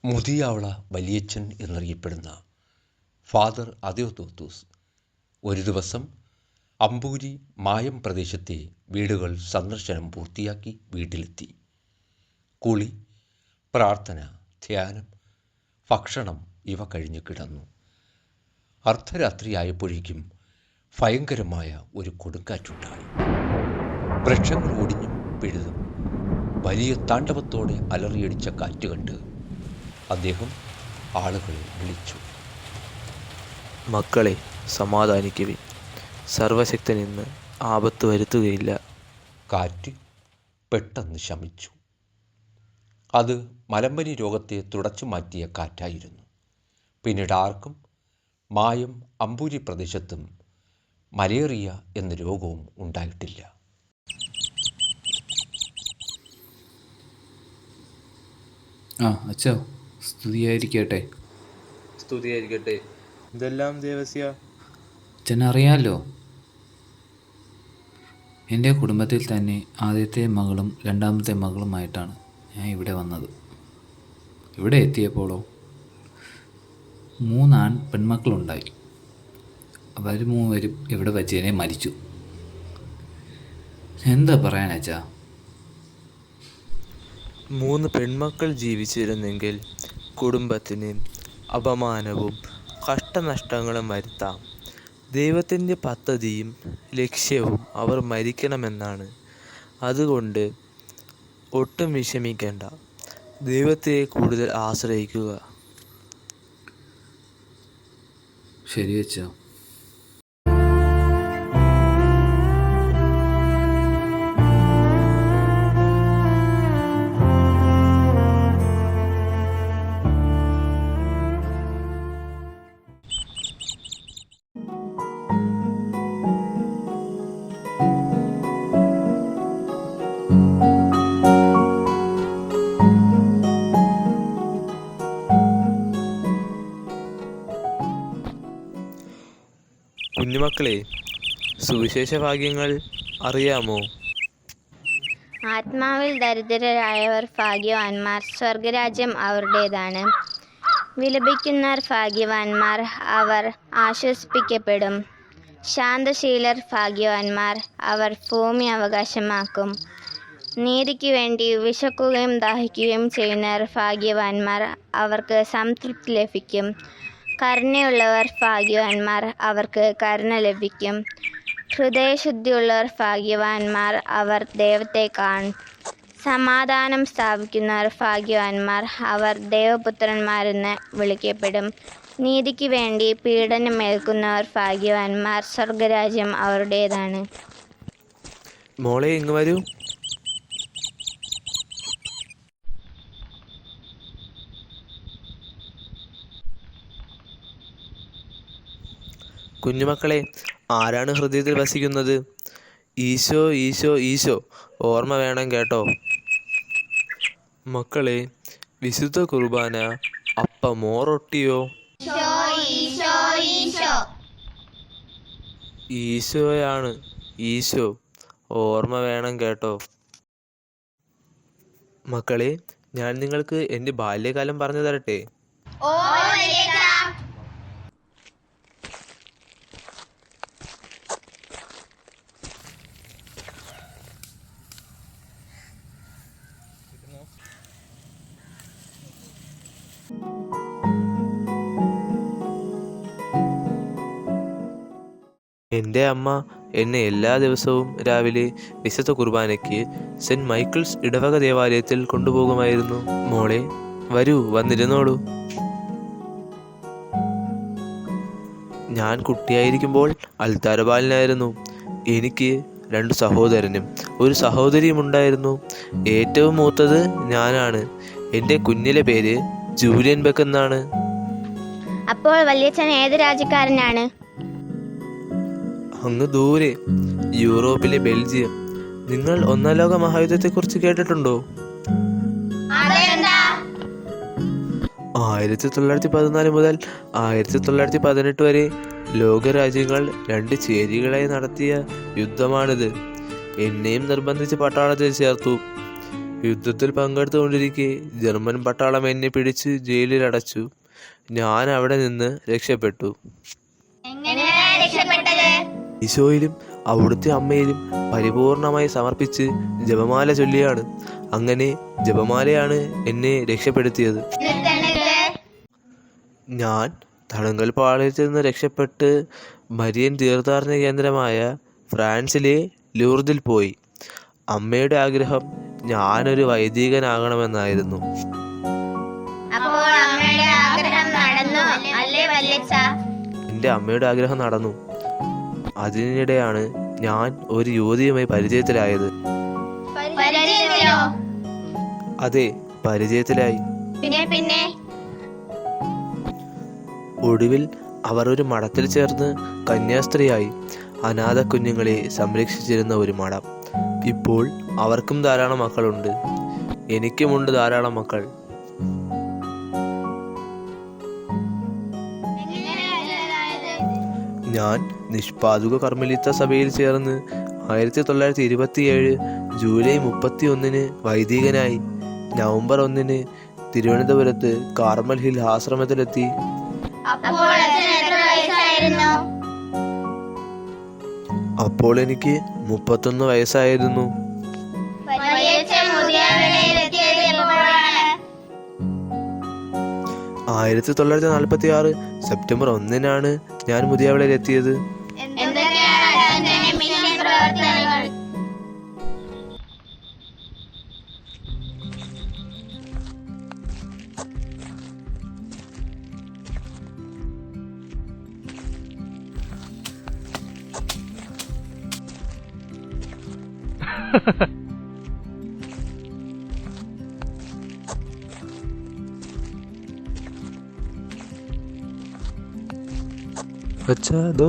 മുതിയാവള വലിയച്ഛൻ എന്നറിയപ്പെടുന്ന ഫാദർ അദേവദോത്തൂസ് ഒരു ദിവസം അമ്പൂരി മായം പ്രദേശത്തെ വീടുകൾ സന്ദർശനം പൂർത്തിയാക്കി വീട്ടിലെത്തി. കുളി, പ്രാർത്ഥന, ധ്യാനം, ഭക്ഷണം ഇവ കഴിഞ്ഞ് കിടന്നു. അർദ്ധരാത്രിയായപ്പോഴേക്കും ഭയങ്കരമായ ഒരു കൊടുങ്കാറ്റുണ്ടായി. വൃക്ഷങ്ങൾ ഒടിഞ്ഞും പിഴുതും വലിയ താണ്ഡവത്തോടെ അലറിയടിച്ച കാറ്റ് കണ്ട് അദ്ദേഹം ആളുകളെ വിളിച്ചു. മക്കളെ, സമാധാനിക്കുവിൻ. സർവശക്തൻ ഇന്ന് ആപത്ത് വരുത്തുകയില്ല. കാറ്റ് പെട്ടെന്ന് ശമിച്ചു. അത് മലമ്പനി രോഗത്തെ തുടച്ചു മാറ്റിയ കാറ്റായിരുന്നു. പിന്നീട് ആർക്കും മായം അമ്പൂരി പ്രദേശത്തും മലേറിയ എന്ന രോഗവും ഉണ്ടായിട്ടില്ല. അച്ഛോ, സ്തുതിയായിരിക്കട്ടെ. സ്തുതിയായിരിക്കട്ടെ. ഇതെല്ലാം ദേവസ്യ അച്ഛനറിയാലോ, എൻ്റെ കുടുംബത്തിൽ തന്നെ ആദ്യത്തെ മകളും രണ്ടാമത്തെ മകളുമായിട്ടാണ് ഞാൻ ഇവിടെ വന്നത്. ഇവിടെ എത്തിയപ്പോഴോ 3 പെൺമക്കളുണ്ടായി. അവർ 3 ഇവിടെ വച്ചേനെ മരിച്ചു. എന്താ പറയാനച്ചാ? 3 പെൺമക്കൾ ജീവിച്ചിരുന്നെങ്കിൽ കുടുംബത്തിന് അപമാനവും കഷ്ടനഷ്ടങ്ങളും വരുത്താം. ദൈവത്തിൻ്റെ പദ്ധതിയും ലക്ഷ്യവും അവർ മരിക്കണമെന്നാണ്. അതുകൊണ്ട് ഒട്ടും വിഷമിക്കേണ്ട. ദൈവത്തെ കൂടുതൽ ആശ്രയിക്കുക. ശരി അച്ഛാ. കുഞ്ഞുമക്കളെ, സുവിശേഷ ഭാഗ്യങ്ങൾ അറിയാമോ? ആത്മാവിൽ ദരിദ്രരായവർ ഭാഗ്യവാന്മാർ, സ്വർഗരാജ്യം അവരുടേതാണ്. വിലപിക്കുന്നവർ ഭാഗ്യവാന്മാർ, അവർ ആശ്വസിപ്പിക്കപ്പെടും. ശാന്തശീലർ ഭാഗ്യവാന്മാർ, അവർ ഭൂമി അവകാശമാക്കും. നീതിക്ക് വേണ്ടി വിശക്കുകയും ദാഹിക്കുകയും ചെയ്യുന്നവർ ഭാഗ്യവാന്മാർ, അവർക്ക് സംതൃപ്തി ലഭിക്കും. കരുണയുള്ളവർ ഭാഗ്യവാന്മാർ, അവർക്ക് കരുണ ലഭിക്കും. ഹൃദയശുദ്ധിയുള്ളവർ ഭാഗ്യവാന്മാർ, അവർ ദൈവത്തെ കാണും. സമാധാനം സ്ഥാപിക്കുന്നവർ ഭാഗ്യവാന്മാർ, അവർ ദൈവപുത്രന്മാരെന്ന് വിളിക്കപ്പെടും. നീതിക്ക് വേണ്ടി പീഡനമേൽക്കുന്നവർ ഭാഗ്യവാന്മാർ, സ്വർഗരാജ്യം അവരുടേതാണ്. മോളെ, ഇങ്ങ് വരൂ. കുഞ്ഞുമക്കളെ, ആരാണ് ഹൃദയത്തിൽ വസിക്കുന്നത്? ഈശോ, ഈശോ, ഈശോ. ഓർമ്മ വേണം കേട്ടോ. മക്കളെ, വിശുദ്ധ കുർബാന അപ്പമോ റൊട്ടിയോ? ഈശോയാണ്. ഈശോ. ഓർമ്മ വേണം കേട്ടോ. മക്കളെ, ഞാൻ നിങ്ങൾക്ക് എൻ്റെ ബാല്യകാലം പറഞ്ഞു തരട്ടെ? എൻ്റെ അമ്മ എന്നെ എല്ലാ ദിവസവും രാവിലെ വിശുദ്ധ കുർബാനയ്ക്ക് സെൻറ്റ് മൈക്കിൾസ് ഇടവക ദേവാലയത്തിൽ കൊണ്ടുപോകുമായിരുന്നു. മോളെ, വരൂ, വന്നിരുന്നോളൂ. ഞാൻ കുട്ടിയായിരിക്കുമ്പോൾ അൽത്താരബാലനായിരുന്നു. എനിക്ക് 2 സഹോദരനും 1 സഹോദരിയും ഉണ്ടായിരുന്നു. ഏറ്റവും മൂത്തത് ഞാനാണ്. എൻ്റെ കുഞ്ഞിലെ പേര് ജൂലിയൻ ബെക്ക് എന്നാണ്. അപ്പോൾ വലിയച്ഛൻ ഏത് രാജ്യക്കാരനാണ്? അങ്ങ് ദൂരെ, യൂറോപ്പിലെ ബെൽജിയം. നിങ്ങൾ 1-ാം ലോക മഹായുദ്ധത്തെക്കുറിച്ച് കേട്ടിട്ടുണ്ടോ? 1914 മുതൽ 1918 വരെ ലോകരാജ്യങ്ങൾ 2 ചേരികളായി നടത്തിയ യുദ്ധമാണിത്. എന്നെയും നിർബന്ധിച്ച് പട്ടാളത്തിൽ ചേർത്തു. യുദ്ധത്തിൽ പങ്കെടുത്തുകൊണ്ടിരിക്കെ ജർമ്മൻ പട്ടാളം എന്നെ പിടിച്ച് ജയിലിൽ അടച്ചു. ഞാൻ അവിടെ നിന്ന് രക്ഷപ്പെട്ടു. ഈശോയിലും അവിടുത്തെ അമ്മയിലും പരിപൂർണമായി സമർപ്പിച്ച് ജപമാല ചൊല്ലിയാണ്. അങ്ങനെ ജപമാലയാണ് എന്നെ രക്ഷപ്പെടുത്തിയത്. ഞാൻ തടങ്കൽ പാളയത്തിൽ നിന്ന് രക്ഷപ്പെട്ട് മരിയൻ തീർത്ഥാടന കേന്ദ്രമായ ഫ്രാൻസിലെ ലൂർദിൽ പോയി. അമ്മയുടെ ആഗ്രഹം ഞാനൊരു വൈദികനാകണമെന്നായിരുന്നു. എൻ്റെ അമ്മയുടെ ആഗ്രഹം നടന്നു. അതിനിടെയാണ് ഞാൻ ഒരു യുവതിയുമായി പരിചയത്തിലായത്. അതെ, പരിചയത്തിലായി. ഒടുവിൽ അവർ ഒരു മഠത്തിൽ ചേർന്ന് കന്യാസ്ത്രീയായി. അനാഥ കുഞ്ഞുങ്ങളെ സംരക്ഷിച്ചിരുന്ന ഒരു മഠം. ഇപ്പോൾ അവർക്കും ധാരാളം മക്കളുണ്ട്. എനിക്കുമുണ്ട് ധാരാളം മക്കൾ. ഞാൻ നിഷ്പാദുക കർമ്മലിത്ത സഭയിൽ ചേർന്ന് 1927 ജൂലൈ 31 വൈദികനായി. നവംബർ 1 തിരുവനന്തപുരത്ത് കാർമൽ ഹിൽ ആശ്രമത്തിലെത്തി. അപ്പോൾ എനിക്ക് 31 വയസ്സായിരുന്നു. 1946 സെപ്റ്റംബർ 1 ഞാൻ മുതിയാവിളയിലെത്തിയത്. अच्छा दो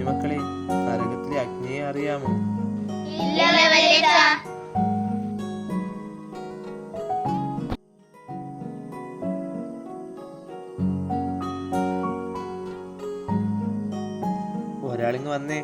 കുഞ്ഞുമക്കളെ, നരകത്തിലെ അഗ്നിയെ അറിയാമോ? ഒരാളിങ് വന്നേ.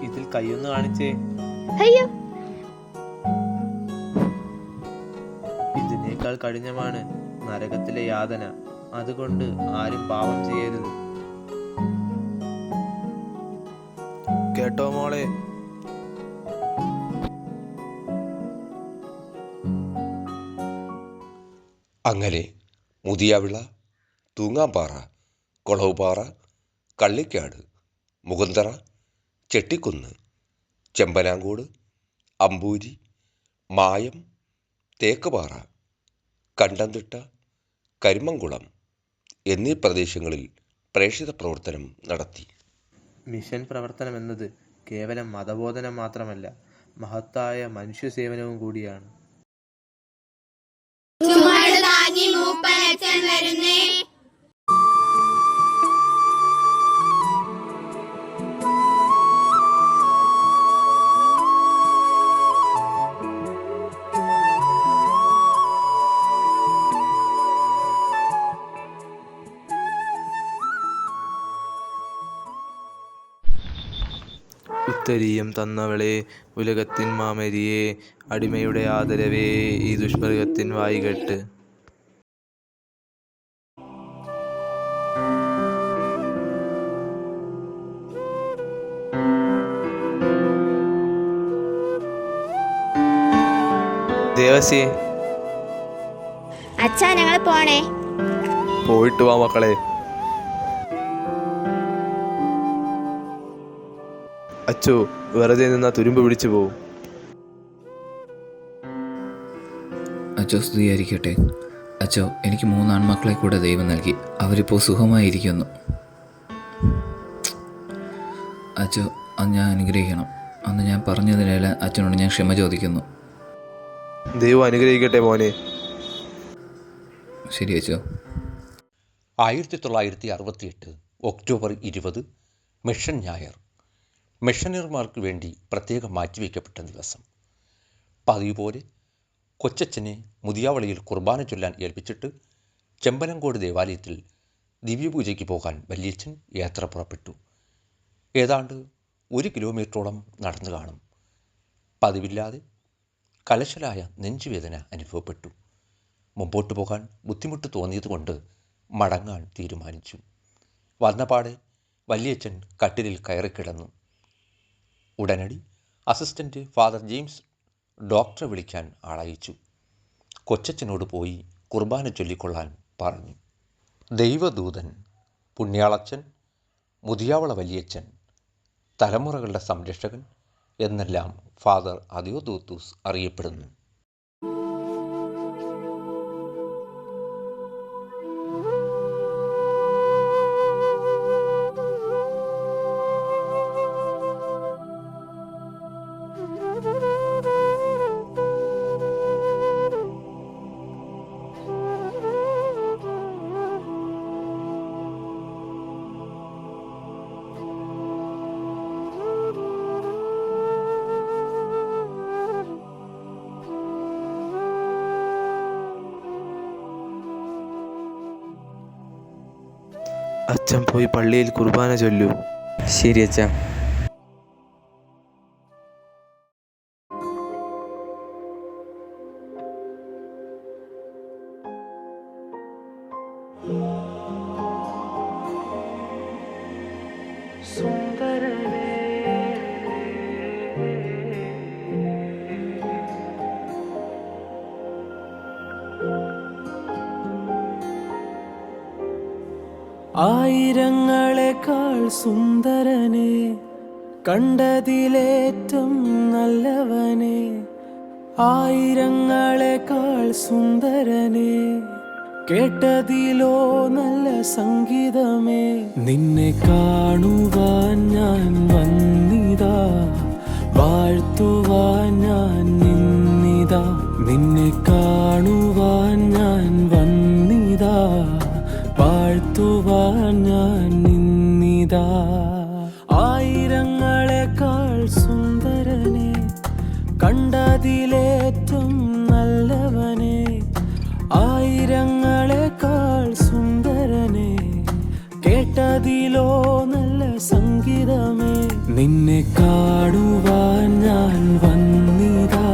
ഇതിൽ കൈയൊന്ന് കാണിച്ചേ. അയ്യോ, ഇതിനേക്കാൾ കഠിനമാണ് നരകത്തിലെ യാതന. അതുകൊണ്ട് ആരും പാപം ചെയ്യരുത്. കേട്ടോ മോളെ? അങ്ങനെ മുതിയാവിള, തൂങ്ങാമ്പാറ, കൊളവുപാറ, കള്ളിക്കാട്, മുകുന്തറ, ചെട്ടിക്കുന്ന്, ചെമ്പനാങ്കോട്, അമ്പൂരി, മായം, തേക്കുപാറ, കണ്ടംതിട്ട, കരിമംകുളം എന്നീ പ്രദേശങ്ങളിൽ പ്രേക്ഷിത പ്രവർത്തനം നടത്തി. മിഷൻ പ്രവർത്തനം എന്നത് കേവലം മതബോധനം മാത്രമല്ല, മഹത്തായ മനുഷ്യസേവനവും കൂടിയാണ്. ഉത്തരീയം തന്നവളെ, ഉലകത്തിൻ മാമരിയെ, അടിമയുടെ ആദരവേ, ഈ ദുഷ്മൃഗത്തിൻ വായികെട്ട്. ദേവസി, അച്ഛാ ഞങ്ങൾ പോണേ. പോയിട്ട് വാ മക്കളെ. അച്ചോ, വെറുതെ നിന്നാ തുരുമ്പ് പിടിച്ചു പോവും. അച്ചോ സ്തുതിയായിരിക്കട്ടെ. അച്ചോ, എനിക്ക് 3 ആൺമക്കളെ കൂടെ ദൈവം നൽകി. അവരിപ്പോൾ സുഖമായിരിക്കുന്നു. അച്ചോ, അത് ഞാൻ അനുഗ്രഹിക്കണം. അന്ന് ഞാൻ പറഞ്ഞതിനെല്ലാം അച്ഛനോട് ഞാൻ ക്ഷമ ചോദിക്കുന്നു. ദൈവം അനുഗ്രഹിക്കട്ടെ മോനെ. ശരി അച്ചോ. 1968 ഒക്ടോബർ 20 മിഷൻ ഞായർ. മിഷനറിമാർക്ക് വേണ്ടി പ്രത്യേകം മാറ്റിവെക്കപ്പെട്ട ദിവസം. പതിവ് പോലെ കൊച്ചച്ഛനെ മുതിയാവളിയിൽ കുർബാന ചൊല്ലാൻ ഏൽപ്പിച്ചിട്ട് ചെമ്പനങ്കോട് ദേവാലയത്തിൽ ദിവ്യപൂജയ്ക്ക് പോകാൻ വല്യച്ഛൻ യാത്ര പുറപ്പെട്ടു. ഏതാണ്ട് 1 കിലോമീറ്ററോളം നടന്നു കാണും. പതിവില്ലാതെ കലശലായ നെഞ്ചുവേദന അനുഭവപ്പെട്ടു. മുമ്പോട്ട് പോകാൻ ബുദ്ധിമുട്ട് തോന്നിയതുകൊണ്ട് മടങ്ങാൻ തീരുമാനിച്ചു. വന്നപാടെ വല്യച്ഛൻ കട്ടിലിൽ കയറിക്കിടന്നു. ഉടനടി അസിസ്റ്റൻ്റ് ഫാദർ ജെയിംസ് ഡോക്ടറെ വിളിക്കാൻ ആളയച്ചു. കൊച്ചച്ഛനോട് പോയി കുർബാന ചൊല്ലിക്കൊള്ളാൻ പറഞ്ഞു. ദൈവദൂതൻ, പുണ്യാളച്ചൻ, മുതിയാവള വല്യച്ഛൻ, തലമുറകളുടെ സംരക്ഷകൻ എന്നെല്ലാം ഫാദർ അതിയോദൂത്തൂസ് അറിയപ്പെടുന്നു. അച്ഛൻ പോയി പള്ളിയിൽ കുർബാന ചൊല്ലൂ. ശരി അച്ഛാ. ആയിരങ്ങളെക്കാൾ സുന്ദരനെ, കണ്ടതിലേറ്റം നല്ലവനെ, ആയിരങ്ങളെക്കാൾ സുന്ദരനെ, കേട്ടതിലോ നല്ല സംഗീതമേ. നിന്നെ കാണുവാൻ ഞാൻ വന്നിതാ, വാഴ്ത്തുവാൻ ഞാൻ നിന്നിതാ. നിന്നെ കാണുവാൻ സുന്ദരനെ, കണ്ടതിലേറ്റം നല്ലവനെ, ആയിരങ്ങളെക്കാൾ സുന്ദരനെ, കേട്ടതിലോ നല്ല സംഗീതമേ. നിന്നെ കാണുവാൻ ഞാൻ വന്നിതാ,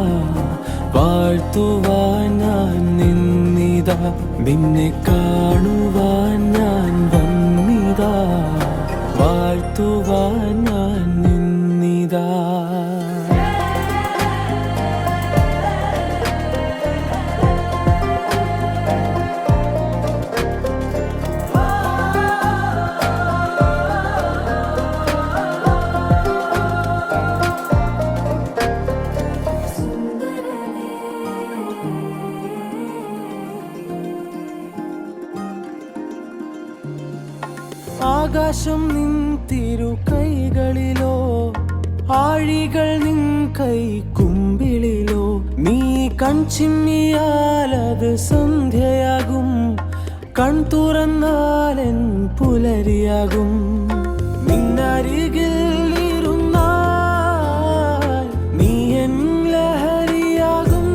വാഴ്ത്തുവാൻ ഞാൻ നിന്നിതാ. നിന്നെ കാണുവാൻ ഞാൻ വന്നിതാ, വാഴ്ത്തുവാൻ ഞാൻ നിന്നിതാ. ആകാശം നിൻ തിരു കൈകളിലോ, ആഴികൾ നിൻ കൈ കുമ്പിളിലോ. നീ കൺചിമ്മിയാലത് സന്ധ്യയാകും, കൺ തുറന്നാലെൻ പുലരിയാകും. നിന്നരികിൽ ഇരുന്നാൽ നീ എൻ ലഹരിയാകും,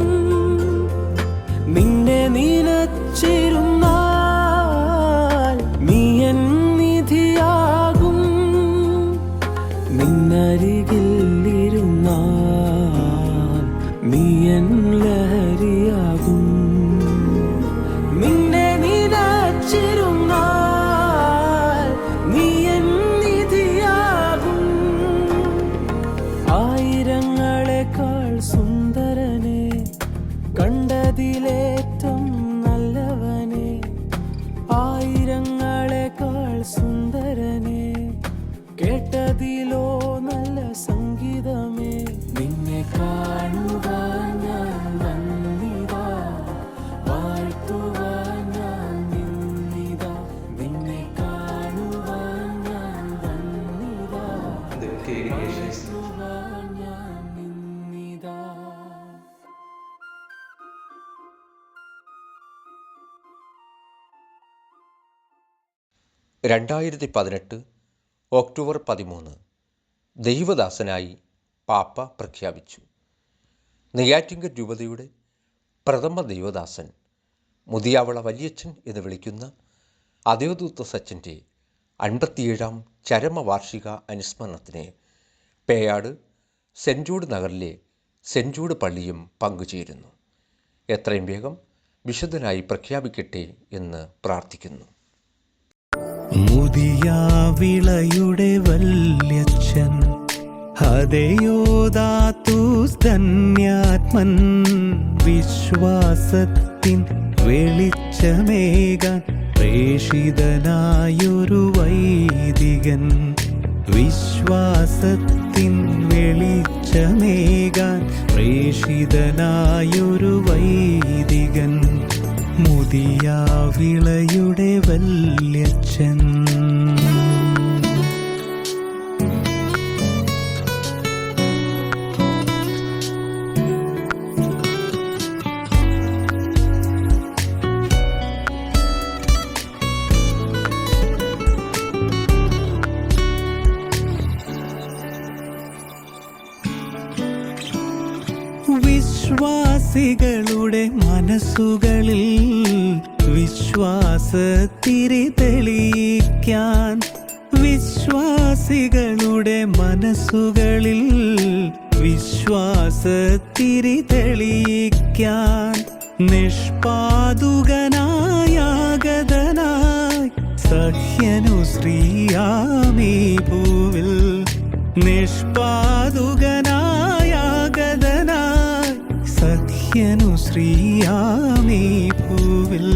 നിന്നെ നനച്ചിരുന്നാൽ നീ എൻ നിധിയാകും. നിന്നരികിൽ ഇരുന്നാൽ നീ എൻ ലഹരിയാകും, നിന്നെ നനച്ചിരുന്നാൽ നീ എൻ നിധിയാകും. ആയിരങ്ങളെക്കാൾ സുന്ദരനെ, കണ്ടതിലേറ്റം നല്ലവനെ, ആയിരങ്ങളെക്കാൾ സുന്ദരനെ, കേട്ടതിലോ നല്ല സംഗീതമേ. നിന്നെ കാണുവാൻ ഞാൻ വന്നിതാ, വാഴ്ത്തുവാൻ ഞാൻ നിന്നിതാ. നിന്നെ കാണുവാൻ ഞാൻ വന്നിതാ, വാഴ്ത്തുവാൻ ഞാൻ നിന്നിതാ. 2018 ഒക്ടോബർ 13 ദൈവദാസനായി പാപ്പ പ്രഖ്യാപിച്ചു. നെയ്യാറ്റിൻകര രൂപതയുടെ പ്രഥമ ദൈവദാസൻ, മുതിയാവള വലിയച്ഛൻ എന്ന് വിളിക്കുന്ന അദേവദൂത്ത സച്ചൻ്റെ 57-ാം ചരമവാർഷിക അനുസ്മരണത്തിന് പേയാട് സെൻറ് ജൂഡ് നഗറിലെ സെൻറ് ജൂഡ് പള്ളിയും പങ്കുചേരുന്നു. എത്രയും വേഗം വിശുദ്ധനായി പ്രഖ്യാപിക്കട്ടെ എന്ന് പ്രാർത്ഥിക്കുന്നു. മുതിയാവിളയുടെ വല്യച്ഛൻ, ഹദയോദാത്തൂസ് ധന്യാത്മൻ, വിശ്വാസത്തിൻ വെളിച്ചമേകാൻ പ്രേഷിതനായൊരു വൈദികൻ. വിശ്വാസത്തിൻ വെളിച്ചമേകാൻ പ്രേഷിതനായൊരു വൈദികൻ, മുതിയാവിളയുടെ വല്യച്ഛൻ. വിശ്വാസികളുടെ മനസ്സുകളിൽ വിശ്വാസത്തിരി തെളിയിക്കാൻ, വിശ്വാസികളുടെ മനസ്സുകളിൽ വിശ്വാസത്തിരി തെളിയിക്കാൻ, നിഷ്പാദുകനായാഗതനായി സഹ്യനു ശ്രീയാമീ ഭൂവിൽ, നിഷ്പാദുകനായാഗതനായി സഖ്യനു ശ്രീയാമീ ഭൂവിൽ.